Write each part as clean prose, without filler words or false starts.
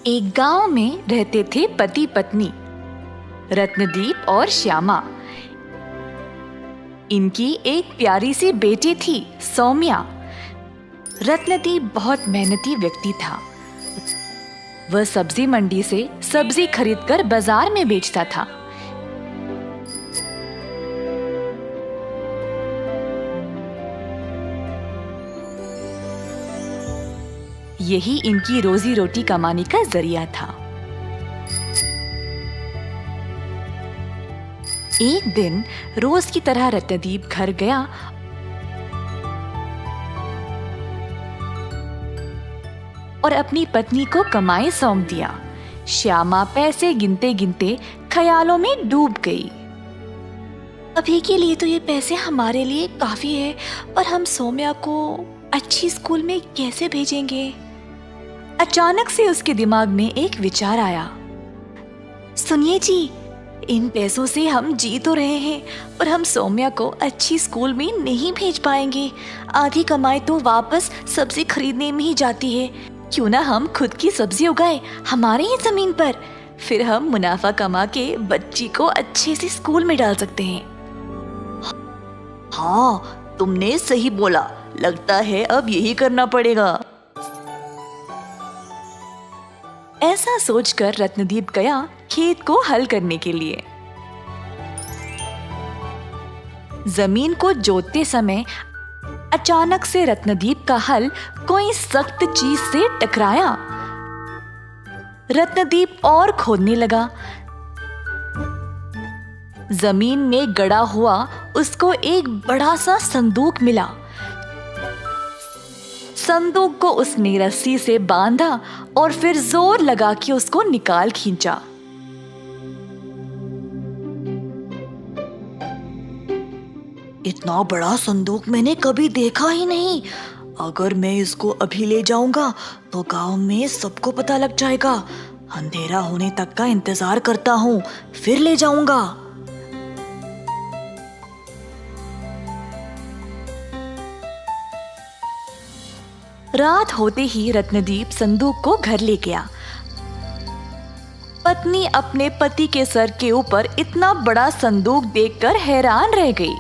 एक गांव में रहते थे पति पत्नी रत्नदीप और श्यामा। इनकी एक प्यारी सी बेटी थी सौम्या। रत्नदीप बहुत मेहनती व्यक्ति था। वह सब्जी मंडी से सब्जी खरीदकर बाजार में बेचता था। यही इनकी रोजी रोटी कमाने का जरिया था। एक दिन रोज की तरह रत्नदीप घर गया और अपनी पत्नी को कमाई सौंप दिया। श्यामा पैसे गिनते गिनते ख्यालों में डूब गई। अभी के लिए तो ये पैसे हमारे लिए काफी है, पर हम सौम्या को अच्छी स्कूल में कैसे भेजेंगे? अचानक से उसके दिमाग में एक विचार आया। सुनिए जी, इन पैसों से हम जी तो रहे हैं, पर हम सौम्या को अच्छी स्कूल में नहीं भेज पाएंगे। आधी कमाई तो वापस सब्जी खरीदने में ही जाती है। क्यों ना हम खुद की सब्जी उगाए हमारे ही जमीन पर, फिर हम मुनाफा कमा के बच्ची को अच्छे से स्कूल में डाल सकते हैं। हाँ, तुमने सही बोला। लगता है अब यही करना पड़ेगा। ऐसा सोचकर रत्नदीप गया खेत को हल करने के लिए। जमीन को जोतते समय अचानक से रत्नदीप का हल कोई सख्त चीज से टकराया। रत्नदीप और खोदने लगा। जमीन में गड़ा हुआ उसको एक बड़ा सा संदूक मिला। संदूक को उसने रस्सी से बांधा और फिर जोर लगा के उसको निकाल खींचा। इतना बड़ा संदूक मैंने कभी देखा ही नहीं। अगर मैं इसको अभी ले जाऊंगा तो गांव में सबको पता लग जाएगा। अंधेरा होने तक का इंतजार करता हूँ, फिर ले जाऊंगा। रात होते ही रत्नदीप संदूक को घर ले गया। पत्नी अपने पति के सर के ऊपर इतना बड़ा संदूक देखकर हैरान रह गई।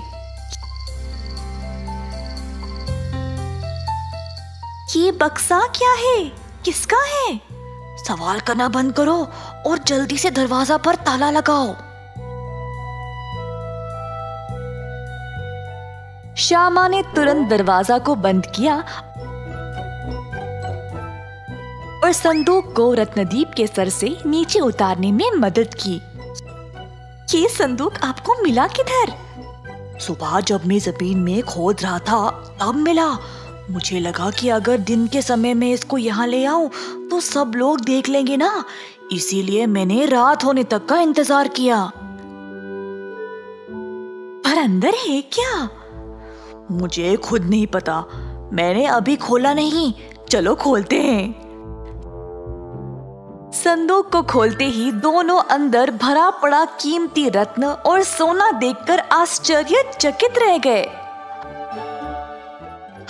ये बक्सा क्या है? किसका है? सवाल करना बंद करो और जल्दी से दरवाजा पर ताला लगाओ। श्यामा ने तुरंत दरवाजा को बंद किया और संदूक को रत्नदीप के सर से नीचे उतारने में मदद की। ये संदूक आपको मिला किधर? सुबह जब मैं जमीन में खोद रहा था तब मिला। मुझे लगा कि अगर दिन के समय में इसको यहाँ ले आऊं तो सब लोग देख लेंगे ना, इसीलिए मैंने रात होने तक का इंतजार किया। पर अंदर है क्या? मुझे खुद नहीं पता, मैंने अभी खोला नहीं। चलो खोलते हैं। संदूक को खोलते ही दोनों अंदर भरा पड़ा कीमती रत्न और सोना देखकर आश्चर्यचकित रह गए।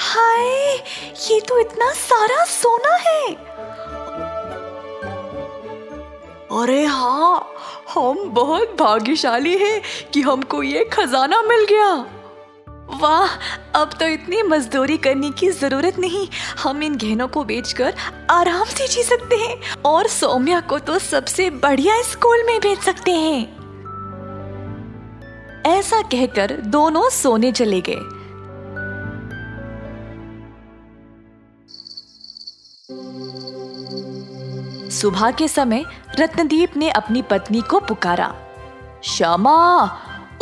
हाय, ये तो इतना सारा सोना है। अरे हाँ, हम बहुत भाग्यशाली हैं कि हमको ये खजाना मिल गया। वाह, अब तो इतनी मजदूरी करने की जरूरत नहीं। हम इन गहनों को बेचकर आराम से जी सकते हैं और सौम्या को तो सबसे बढ़िया स्कूल में भेज सकते हैं। ऐसा कहकर दोनों सोने चले गए। सुबह के समय रत्नदीप ने अपनी पत्नी को पुकारा। श्यामा,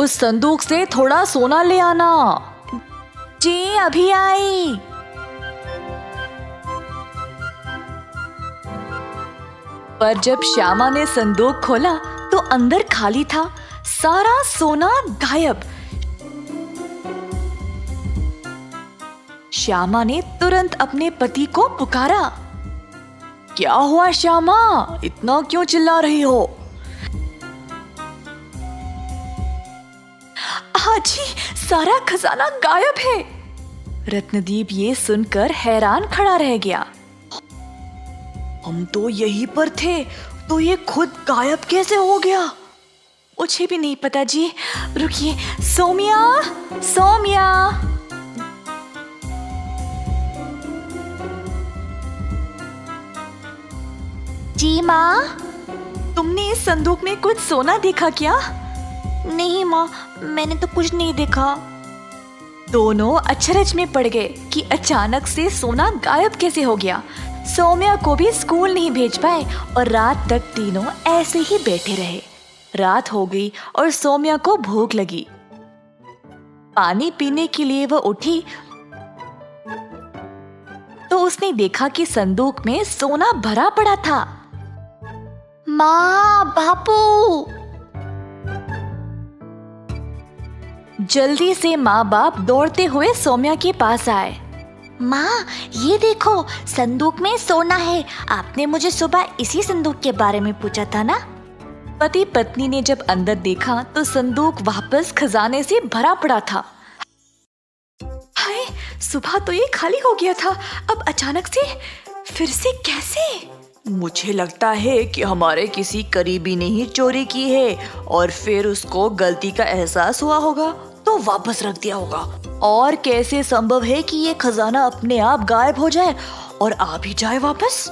उस संदूक से थोड़ा सोना ले आना। जी, अभी आई। पर जब श्यामा ने संदूक खोला तो अंदर खाली था। सारा सोना गायब। श्यामा ने तुरंत अपने पति को पुकारा। क्या हुआ श्यामा, इतना क्यों चिल्ला रही हो? हाजी, सारा खजाना गायब है। रत्नदीप ये सुनकर हैरान खड़ा रह गया। हम तो यहीं पर थे, तो ये खुद गायब कैसे हो गया? मुझे भी नहीं पता जी। रुकिए, सोमिया, सोमिया। जी माँ। तुमने इस संदूक में कुछ सोना देखा क्या? नहीं माँ, मैंने तो कुछ नहीं देखा। दोनों अचरज में पड़ गए कि अचानक से सोना गायब कैसे हो गया। सौम्या को भी स्कूल नहीं भेज पाए और रात तक तीनों ऐसे ही बैठे रहे। रात हो गई और सौम्या को भूख लगी। पानी पीने के लिए वह उठी तो उसने देखा कि संदूक में सोना भरा पड़ा था। माँ, बापू। जल्दी से माँ बाप दौड़ते हुए सौम्या के पास आए। माँ, ये देखो, संदूक में सोना है। आपने मुझे सुबह इसी संदूक के बारे में पूछा था ना? पति पत्नी ने जब अंदर देखा तो संदूक वापस खजाने से भरा पड़ा था। हाय, सुबह तो ये खाली हो गया था, अब अचानक से फिर से कैसे? मुझे लगता है कि हमारे किसी करीबी ने ही चोरी की है और फिर उसको गलती का एहसास हुआ होगा तो वापस रख दिया होगा। और कैसे संभव है कि ये खजाना अपने आप गायब हो जाए और आ भी जाए वापस?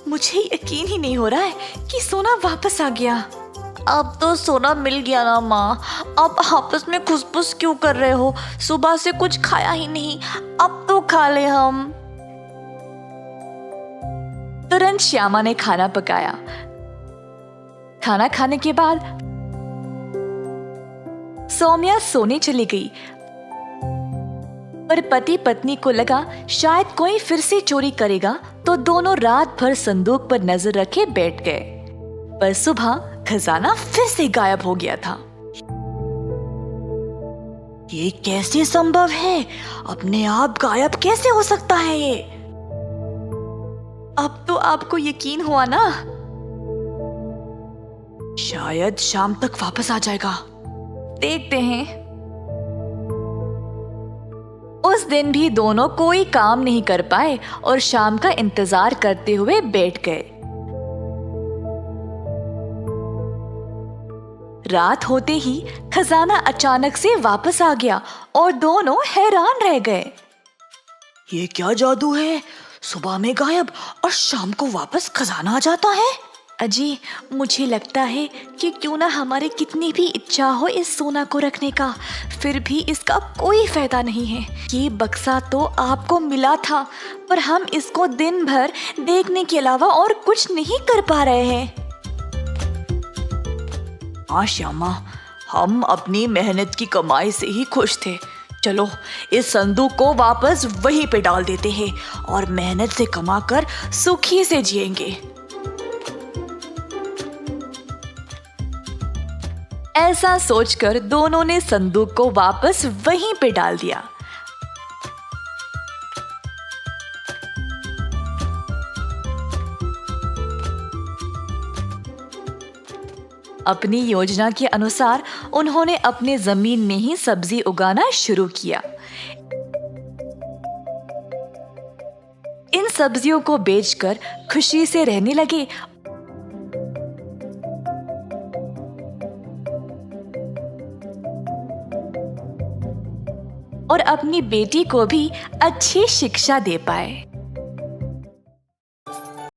मुझे यकीन ही नहीं हो रहा है कि सोना वापस आ गया। अब तो सोना मिल गया ना माँ। अब आपस में खुसफुस क्यों कर रहे हो? सुबह से कुछ खाया ही नहीं, अब तो खा ले हम। तुरंत श्यामा ने खाना पकाया। खाना खाने के बाद सौम्या सोने चली गई, पर पति पत्नी को लगा शायद कोई फिर से चोरी करेगा, तो दोनों रात भर संदूक पर नजर रखे बैठ गए। पर सुबह खजाना फिर से गायब हो गया था। ये कैसे संभव है? अपने आप गायब कैसे हो सकता है ये? अब तो आपको यकीन हुआ ना? शायद शाम तक वापस आ जाएगा। देखते हैं। उस दिन भी दोनों कोई काम नहीं कर पाए और शाम का इंतजार करते हुए बैठ गए। रात होते ही खजाना अचानक से वापस आ गया और दोनों हैरान रह गए। ये क्या जादू है? सुबह में गायब और शाम को वापस खजाना आ जाता है। अजी, मुझे लगता है कि क्यों ना हमारी कितनी भी इच्छा हो इस सोना को रखने का, फिर भी इसका कोई फायदा नहीं है। ये बक्सा तो आपको मिला था, पर हम इसको दिन भर देखने के अलावा और कुछ नहीं कर पा रहे हैं। हाँ श्यामा, हम अपनी मेहनत की कमाई से ही खुश थे। चलो इस संदूक को वापस वहीं पे डाल देते हैं और मेहनत से कमाकर सुखी से जिएंगे। ऐसा सोचकर दोनों ने संदूक को वापस वहीं पे डाल दिया। अपनी योजना के अनुसार उन्होंने अपने जमीन में ही सब्जी उगाना शुरू किया। इन सब्जियों को बेचकर खुशी से रहने लगे और अपनी बेटी को भी अच्छी शिक्षा दे पाए।